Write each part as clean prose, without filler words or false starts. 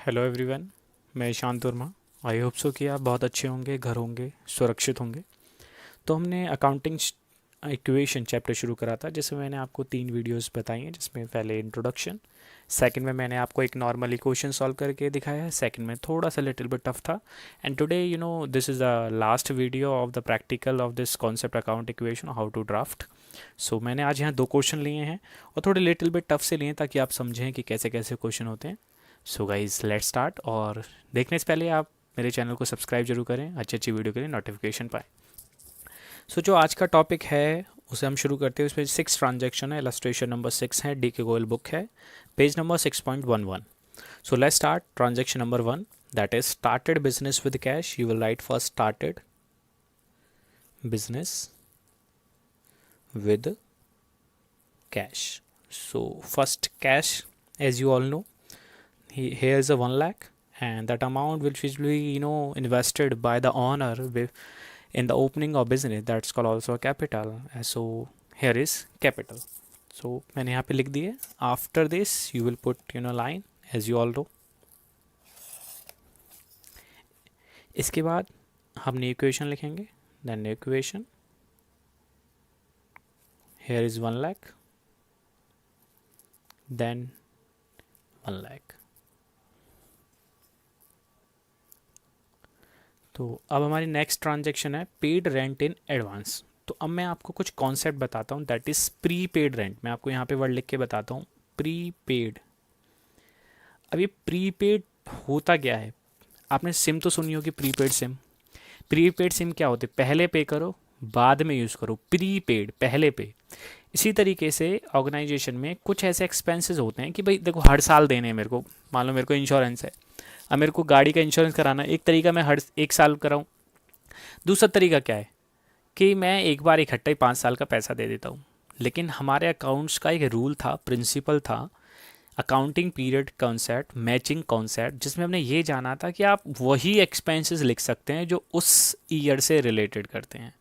Hello everyone. मैं Ishant Verma. I hope so कि आप बहुत अच्छे होंगे, घर होंगे, सुरक्षित होंगे। तो हमने अकाउंटिंग इक्वेशन चैप्टर शुरू करा था, जिसमें मैंने आपको 3 वीडियोस बताई हैं। जिसमें पहले इंट्रोडक्शन, सेकंड में मैंने आपको एक नॉर्मल इक्वेशन सॉल्व करके दिखाया है, सेकंड में थोड़ा सा लिटिल बिट टफ था। And today this is the last video of the practical of this concept account equation, how to draft. So मैंने आज यहाँ 2 क्वेश्चन लिए हैं और थोड़े लिटिल बिट टफ से लिए हैं, ताकि आप समझें कि कैसे कैसे क्वेश्चन होते हैं। So guys let's start. और देखने से पहले आप मेरे चैनल को सब्सक्राइब जरूर करें, अच्छी अच्छी वीडियो के लिए नोटिफिकेशन पाएँ। सो जो आज का टॉपिक है उसे हम शुरू करते हैं। उसमें 6 ट्रांजेक्शन है, इलस्ट्रेशन नंबर 6 है, डी के गोयल बुक है, page number 6.11। So let's start transaction number 1, that is started business with cash. You will write first started business with cash. So first cash, as you all know, here is a 1 lakh, and that amount which will be invested by the owner in the opening of business, that's called also a capital. So here is capital. So मैंने यहाँ पे लिख दिए. After this you will put line, as you all know. इसके बाद हमने equation लिखेंगे. Then equation, here is 1 lakh, then 1 lakh. तो अब हमारी नेक्स्ट ट्रांजेक्शन है पेड रेंट इन एडवांस। तो अब मैं आपको कुछ कॉन्सेप्ट बताता हूँ, that is pre paid rent. मैं आपको यहाँ पे वर्ड लिख के बताता हूँ, प्री पेड। अब ये प्री पेड होता क्या है? आपने सिम तो सुनी होगी, pre paid SIM. Pre paid SIM क्या होते? पहले पे करो, बाद में यूज़ करो। प्री पेड, पहले पे। इसी तरीके से ऑर्गेनाइजेशन में कुछ ऐसे एक्सपेंसेस होते हैं कि भाई देखो हर साल देने हैं मेरे को। मान लो मेरे को इंश्योरेंस है, अब मेरे को गाड़ी का इंश्योरेंस कराना है। एक तरीका मैं हर 1 साल कराऊँ। दूसरा तरीका क्या है कि मैं एक बार इकट्ठा ही 5 साल का पैसा दे देता हूँ। लेकिन हमारे अकाउंट्स का एक रूल था, प्रिंसिपल था, accounting period concept, matching concept, जिसमें हमने ये जाना था कि आप वही एक्सपेंसेस लिख सकते हैं जो उस ईयर से रिलेटेड करते हैं।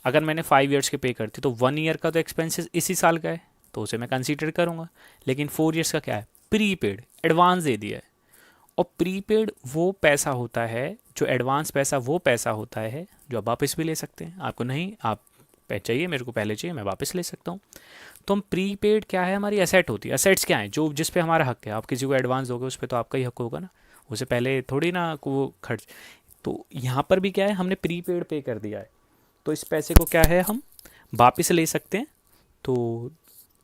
अगर मैंने 5 ईयर्स के पे करती तो 1 ईयर का तो एक्सपेंसेस इसी साल का है, तो उसे मैं कंसीडर करूँगा। लेकिन 4 ईयर्स का क्या है? प्री पेड, एडवांस दे दिया है। और प्रीपेड वो पैसा होता है, जो एडवांस पैसा वो पैसा होता है जो आप वापस भी ले सकते हैं। आपको नहीं, आप चाहिए, मेरे को पहले चाहिए, मैं वापस ले सकता हूँ। तो हम प्रीपेड क्या है? हमारी एसेट होती है। एसेट्स क्या है? जो जिस पे हमारा हक है। आप किसी को एडवांस दोगे उस पर तो आपका ही हक होगा ना, उसे पहले थोड़ी ना को खर्च। तो यहाँ पर भी क्या है, हमने प्रीपेड पे कर दिया है, तो इस पैसे को क्या है, हम वापस ले सकते हैं। तो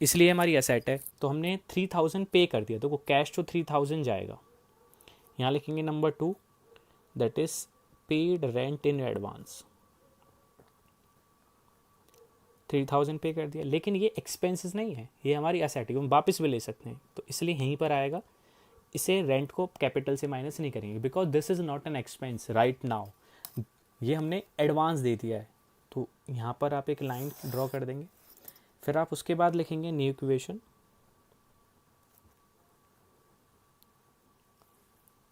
इसलिए हमारी एसेट है। तो हमने 3000 पे कर दिया, तो कैश तो 3000 जाएगा। यहाँ लिखेंगे number 2, that is paid rent in advance. 3000 पे कर दिया, लेकिन ये एक्सपेंसेस नहीं है, ये हमारी एसेट है, हम वापस भी ले सकते हैं। तो इसलिए यहीं पर आएगा, इसे रेंट को कैपिटल से माइनस नहीं करेंगे, because this is not an expense right now. ये हमने एडवांस दे दिया है। तो यहाँ पर आप एक लाइन ड्रॉ कर देंगे। फिर आप उसके बाद लिखेंगे न्यू इक्वेशन,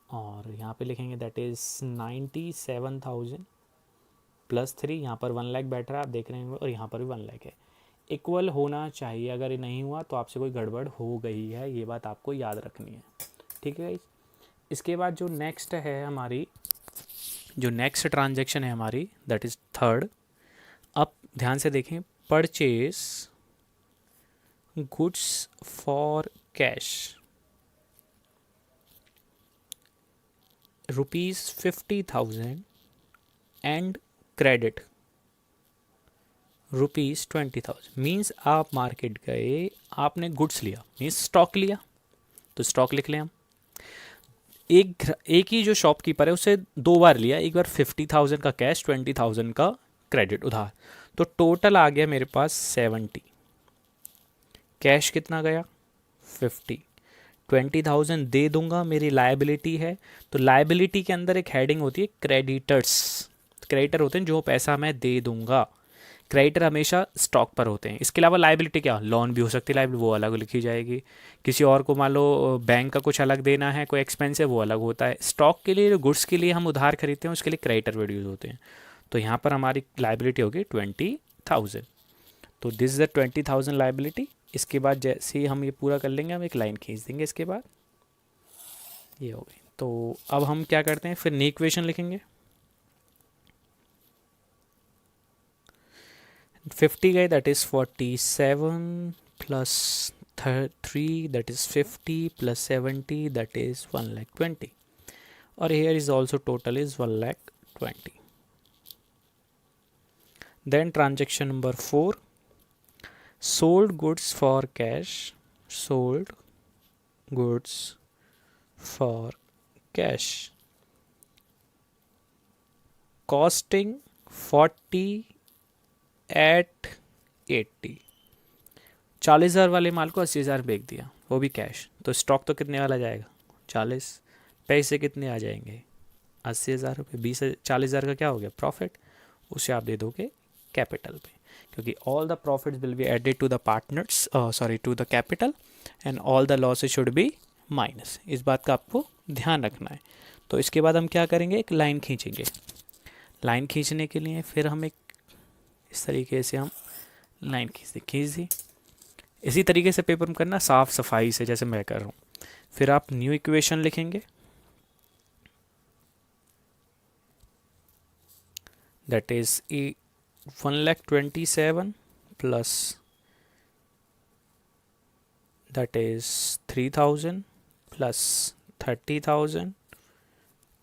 और यहाँ पे लिखेंगे दैट इज़ 97,000 प्लस 3। यहाँ पर 1 लाख बैठ रहा है, आप देख रहे हैं, और यहाँ पर भी 1 लाख है। इक्वल होना चाहिए। अगर ये नहीं हुआ तो आपसे कोई गड़बड़ हो गई है, ये बात आपको याद रखनी है। ठीक है। इसके बाद जो नेक्स्ट है हमारी, जो नेक्स्ट ट्रांजेक्शन है हमारी, दैट इज़ थर्ड। अब ध्यान से देखें, purchase goods for cash ₹50,000 and credit ₹20,000। Means आप मार्केट गए, आपने गुड्स लिया, मीन्स स्टॉक लिया। तो स्टॉक लिख लें हम। एक ही जो शॉपकीपर है उसे 2 बार लिया, एक बार 50,000 का कैश, 20,000 का क्रेडिट उधार। तो टोटल आ गया मेरे पास 70। कैश कितना गया? 50। 20,000 दे दूंगा, मेरी लायबिलिटी है। तो लायबिलिटी के अंदर एक हेडिंग होती है क्रेडिटर्स। क्रेडिटर होते हैं जो पैसा मैं दे दूंगा। क्रेडिटर हमेशा स्टॉक पर होते हैं। इसके अलावा लायबिलिटी क्या? लोन भी हो सकती है, लायबिलिटी वो अलग लिखी जाएगी। किसी और को मान लो बैंक का कुछ अलग देना है, कोई एक्सपेंस है, वो अलग होता है। स्टॉक के लिए, जो गुड्स के लिए हम उधार खरीदते हैं, उसके लिए क्रेडिटर वर्ड यूज होते हैं। तो यहाँ पर हमारी लायबिलिटी होगी 20,000। तो दिस इज द 20,000 लायबिलिटी। इसके बाद जैसे ही हम ये पूरा कर लेंगे, हम एक लाइन खींच देंगे इसके बाद, ये हो गई। तो अब हम क्या करते हैं, फिर नई इक्वेशन लिखेंगे। 50 गए, that is 47 plus 3 that is 50 plus 70 that is 1,20,000 और here is also total is 1,20,000. Then transaction number 4, sold goods for cash, sold goods for cash costing 40 at 80। 40,000 वाले माल को 80,000 बेच दिया, वो भी कैश, तो स्टॉक तो कितने वाला जाएगा 40, पैसे कितने आ जाएंगे 80,000 रुपये, 40,000 का क्या हो गया प्रॉफिट, उसे आप दे दोगे कैपिटल पे, क्योंकि all the profits will be added to the partners, sorry to the capital, and all the losses should be minus. इस बात का आपको ध्यान रखना है। तो इसके बाद हम क्या करेंगे, एक लाइन खींचेंगे। लाइन खींचने के लिए फिर हम एक इस तरीके से हम लाइन खींच दी। इसी तरीके से पेपर में करना साफ सफाई से, जैसे मैं कर रहा हूँ। फिर आप न्यू इक्वेशन लिखेंगे, that is 1,27,000 plus that is 3,000 plus 30,000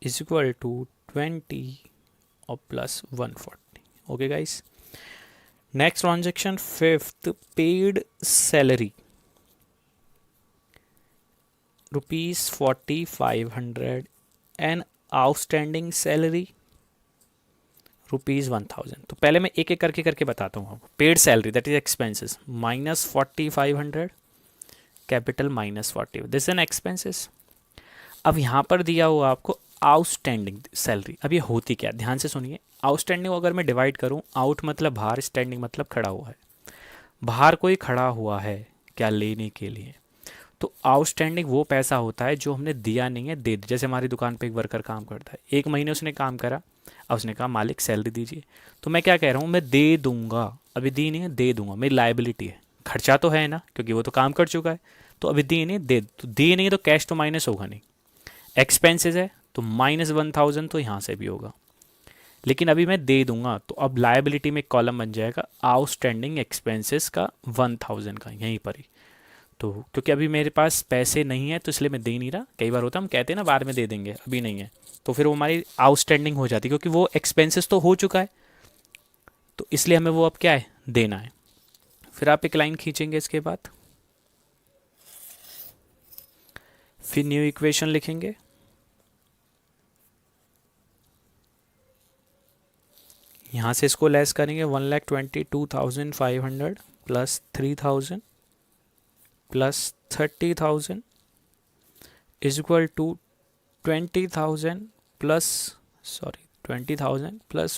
is equal to 20 और plus 140। Okay guys, next transaction, fifth, paid salary ₹4,500 and outstanding salary ₹1,000। तो पहले मैं एक एक करके बताता हूँ आपको। Paid salary that is expenses minus 4,500, capital minus 40, this an expenses. अब यहाँ पर दिया हुआ आपको आउटस्टैंडिंग सैलरी। अब ये होती क्या, ध्यान से सुनिए। आउटस्टैंडिंग अगर मैं डिवाइड करूँ, आउट मतलब बाहर, स्टैंडिंग मतलब खड़ा हुआ है। बाहर कोई खड़ा हुआ है क्या लेने के लिए, तो आउटस्टैंडिंग वो पैसा होता है जो हमने दिया नहीं है, दे। जैसे हमारी दुकान पे एक वर्कर काम करता है, 1 महीने उसने काम करा, अब उसने कहा मालिक सैलरी दीजिए, तो मैं क्या कह रहा हूँ, मैं दे दूंगा, अभी दी नहीं है, दे दूंगा, मेरी लायबिलिटी है। खर्चा तो है ना, क्योंकि वो तो काम कर चुका है, तो अभी दी नहीं, दे तो दी नहीं, तो कैश तो माइनस होगा नहीं। एक्सपेंसेस है तो माइनस 1,000 तो यहाँ से भी होगा, लेकिन अभी मैं दे दूंगा, तो अब लायबिलिटी में एक कॉलम बन जाएगा आउटस्टैंडिंग एक्सपेंसेस का 1,000 का, यहीं पर ही। तो क्योंकि अभी मेरे पास पैसे नहीं है तो इसलिए मैं दे नहीं रहा। कई बार होता है हम कहते हैं ना बाद में दे देंगे, अभी नहीं है, तो फिर वो हमारी आउटस्टैंडिंग हो जाती है, क्योंकि वो एक्सपेंसेस तो हो चुका है, तो इसलिए हमें वो अब क्या है, देना है। फिर आप एक लाइन खींचेंगे, इसके बाद फिर न्यू इक्वेशन लिखेंगे। यहाँ से इसको लेस करेंगे, 1,22,500 plus 3,000 plus 30,000 is equal to 20,000 plus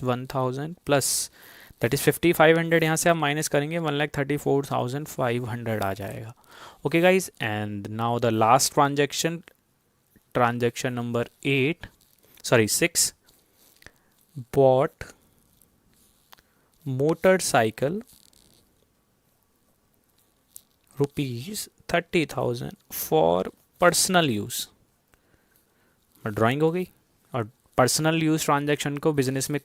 1,000 plus that is 5,500। यहाँ से आप माइनस करेंगे, 1,34,500 आ जाएगा। Okay guys, and now the last transaction number 6, bought motorcycle ₹30,000 for personal use. Drawing हो गई। और पर्सनल यूज़ ट्रांजैक्शन को बिजनेस में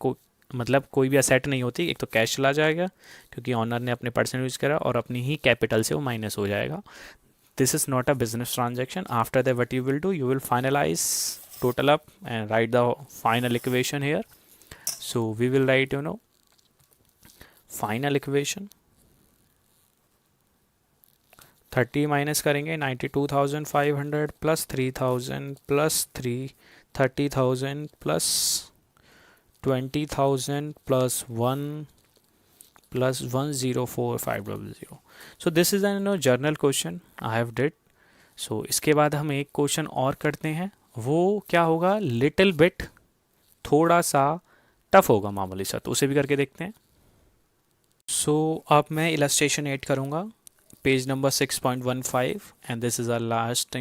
मतलब कोई भी असेट नहीं होती, एक तो कैश चला जाएगा क्योंकि ऑनर ने अपने पर्सनल यूज़ करा, और अपनी ही कैपिटल से वो माइनस हो जाएगा। This is not a business transaction. After that what you will do, you will finalize total up and write the final equation here. So we will write final equation 30 minus करेंगे, 92,500 plus 3,000 plus 30,000 plus 20,000 plus 1 plus 104,500। So this is an journal question I have did. So इसके बाद हम एक question और करते हैं, वो क्या होगा, लिटिल बिट, थोड़ा सा टफ होगा मामूली सा, तो उसे भी करके देखते हैं। सो अब मैं इलस्ट्रेशन ऐड करूँगा, page number 6.15, and this is our last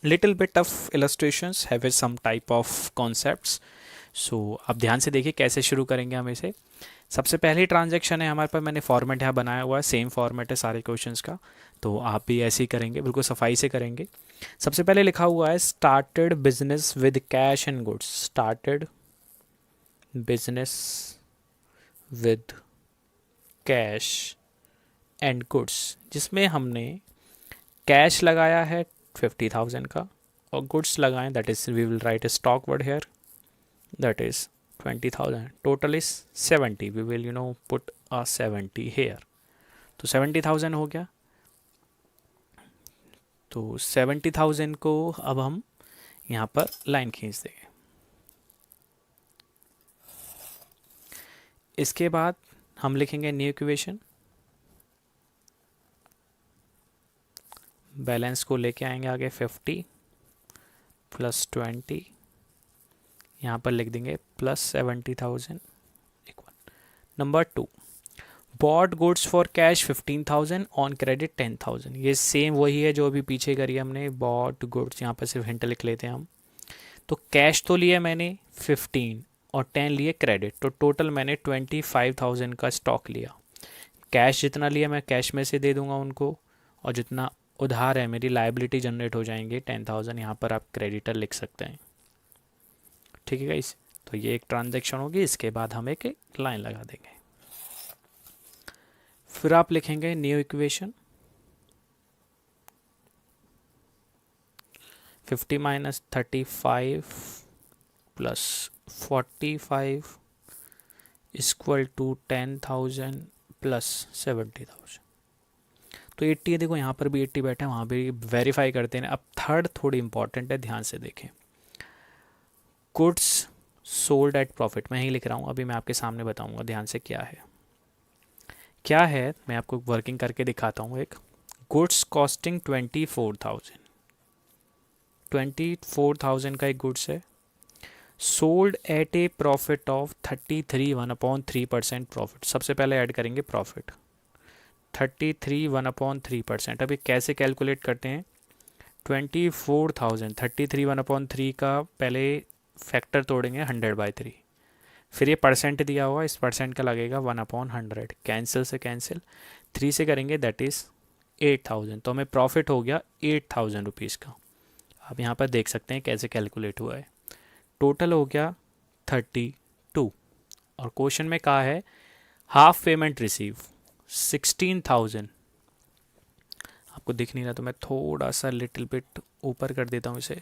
little bit of illustrations have some type of concepts. So अब ध्यान से देखिए कैसे शुरू करेंगे हम इसे। सबसे पहली ट्रांजैक्शन है हमारे पास, मैंने फॉर्मेट यहाँ बनाया हुआ है, सेम फॉर्मेट है सारे क्वेश्चंस का, तो आप भी ऐसे ही करेंगे, बिल्कुल सफाई से करेंगे। सबसे पहले लिखा हुआ है started business with cash and goods, started business with cash and goods, जिसमें हमने कैश लगाया है 50,000 का और गुड्स लगाएं, that is we will write a stock word here, that is 20,000, total is 70, we will put a 70 here. तो 70,000 हो गया। तो 70,000 को अब हम यहाँ पर लाइन खींच देंगे। इसके बाद हम लिखेंगे न्यू इक्वेशन, बैलेंस को लेके आएंगे आगे 50 प्लस 20, यहाँ पर लिख देंगे plus 70,000 equal. Number 2, bought goods for cash 15,000 on credit 10,000, ये सेम वही है जो अभी पीछे करी हमने, बॉट गुड्स, यहाँ पर सिर्फ हिंट लिख लेते हैं हम। तो कैश तो लिया मैंने 15 और 10 लिए क्रेडिट, तो टोटल मैंने 25,000 का स्टॉक लिया। कैश जितना लिया मैं कैश में से दे दूंगा उनको, और जितना उधार है मेरी लायबिलिटी जनरेट हो जाएंगे 10,000, यहाँ पर आप क्रेडिटर लिख सकते हैं। ठीक है गाइस, तो ये एक ट्रांजैक्शन होगी। इसके बाद हम एक लाइन लगा देंगे, फिर आप लिखेंगे new equation 50 minus 35 plus 45 equal to 10,000 plus 70,000। तो 80 है, देखो यहाँ पर भी 80 बैठे हैं, वहाँ भी वेरीफाई करते हैं। अब थर्ड थोड़ी इंपॉर्टेंट है, ध्यान से देखें। गुड्स सोल्ड एट प्रॉफिट, मैं ही लिख रहा हूँ, अभी मैं आपके सामने बताऊँगा ध्यान से क्या है मैं आपको वर्किंग करके दिखाता हूँ। एक गुड्स कॉस्टिंग 24,000 का एक गुड्स है, sold at A profit of 33 1/3% profit. सबसे पहले ऐड करेंगे प्रॉफिट 33 1/3%। अभी कैसे कैलकुलेट करते हैं, 24,000 33 1/3 का पहले फैक्टर तोड़ेंगे 100/3, फिर ये परसेंट दिया हुआ, इस परसेंट का लगेगा 1/100, कैंसिल से कैंसिल, 3 से करेंगे दैट इज़ 8,000, तो हमें प्रॉफिट हो गया 8,000 रुपीज़ का। आप यहाँ पर देख सकते हैं कैसे कैलकुलेट हुआ है। टोटल हो गया 32, और क्वेश्चन में कहा है हाफ पेमेंट रिसीव 16,000। आपको दिख नहीं रहा तो मैं थोड़ा सा लिटिल बिट ऊपर कर देता हूँ इसे,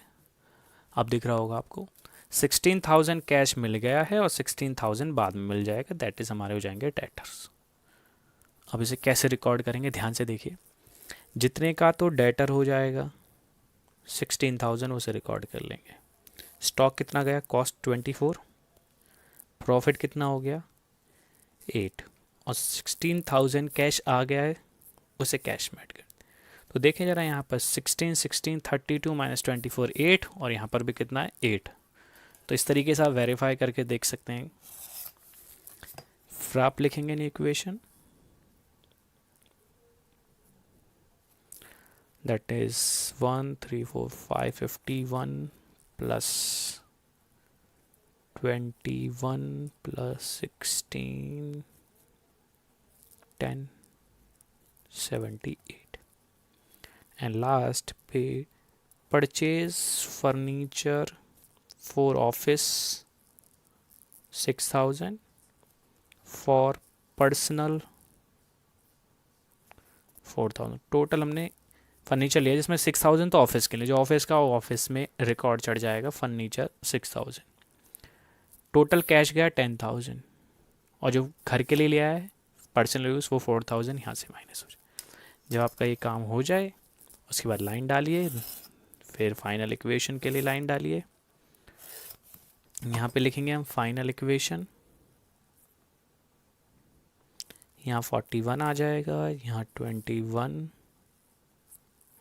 अब दिख रहा होगा आपको। 16,000 कैश मिल गया है और 16,000 बाद में मिल जाएगा, दैट इज़ हमारे हो जाएंगे डेटर्स। अब इसे कैसे रिकॉर्ड करेंगे, ध्यान से देखिए। जितने का तो डेटर हो जाएगा 16,000, उसे रिकॉर्ड कर लेंगे। स्टॉक कितना गया, कॉस्ट 24, प्रॉफिट कितना हो गया 8, और 16,000 कैश आ गया है, उसे कैश में ऐड कर। तो देखें ज़रा यहाँ पर 16 16 32 माइनस 24 8, और यहाँ पर भी कितना है 8। तो इस तरीके से आप वेरीफाई करके देख सकते हैं। फिर आप लिखेंगे new equation, that is 1 3 4 5 51 plus 21 plus 16 10 78, and last pay purchase furniture for office 6,000, for personal 4,000। Total हमने फर्नीचर लिया जिसमें 6,000 तो ऑफिस के लिए, जो ऑफिस का वो ऑफिस में रिकॉर्ड चढ़ जाएगा, फर्नीचर 6,000। टोटल कैश गया 10,000, और जो घर के लिए लिया है पर्सनल यूज़ वो 4,000 यहाँ से माइनस हो जाए। जब आपका ये काम हो जाए उसके बाद लाइन डालिए, फिर फाइनल इक्वेशन के लिए लाइन डालिए। यहाँ पे लिखेंगे हम फाइनल इक्वेशन, यहाँ 41 आ जाएगा, यहाँ 21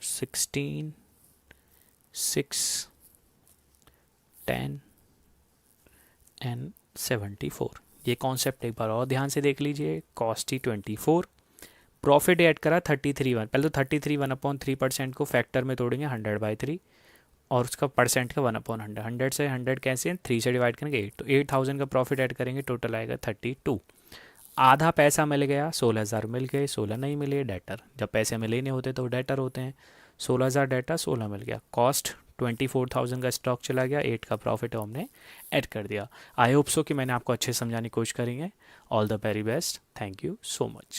16 6 10 एंड 74। ये कॉन्सेप्ट एक बार और ध्यान से देख लीजिए। कॉस्ट ही 24, प्रॉफिट ऐड करा 33 1, पहले तो 33 1/3% को फैक्टर में तोड़ेंगे 100/3, और उसका परसेंट का 1/100, 100 से 100 कैसे 3 से डिवाइड करेंगे 8, तो 8,000 का प्रॉफिट ऐड करेंगे, टोटल आएगा 32। आधा पैसा मिल गया, 16,000 मिल गए, 16 नहीं मिले डेटर। जब पैसे हमें लेने होते तो डेटर होते हैं, 16,000 डाटा 16 मिल गया, कॉस्ट 24,000 का स्टॉक चला गया, 8 का प्रॉफिट हमने ऐड कर दिया। आई होप सो कि मैंने आपको अच्छे समझाने की कोशिश करेंगे। All the very best, thank you so much.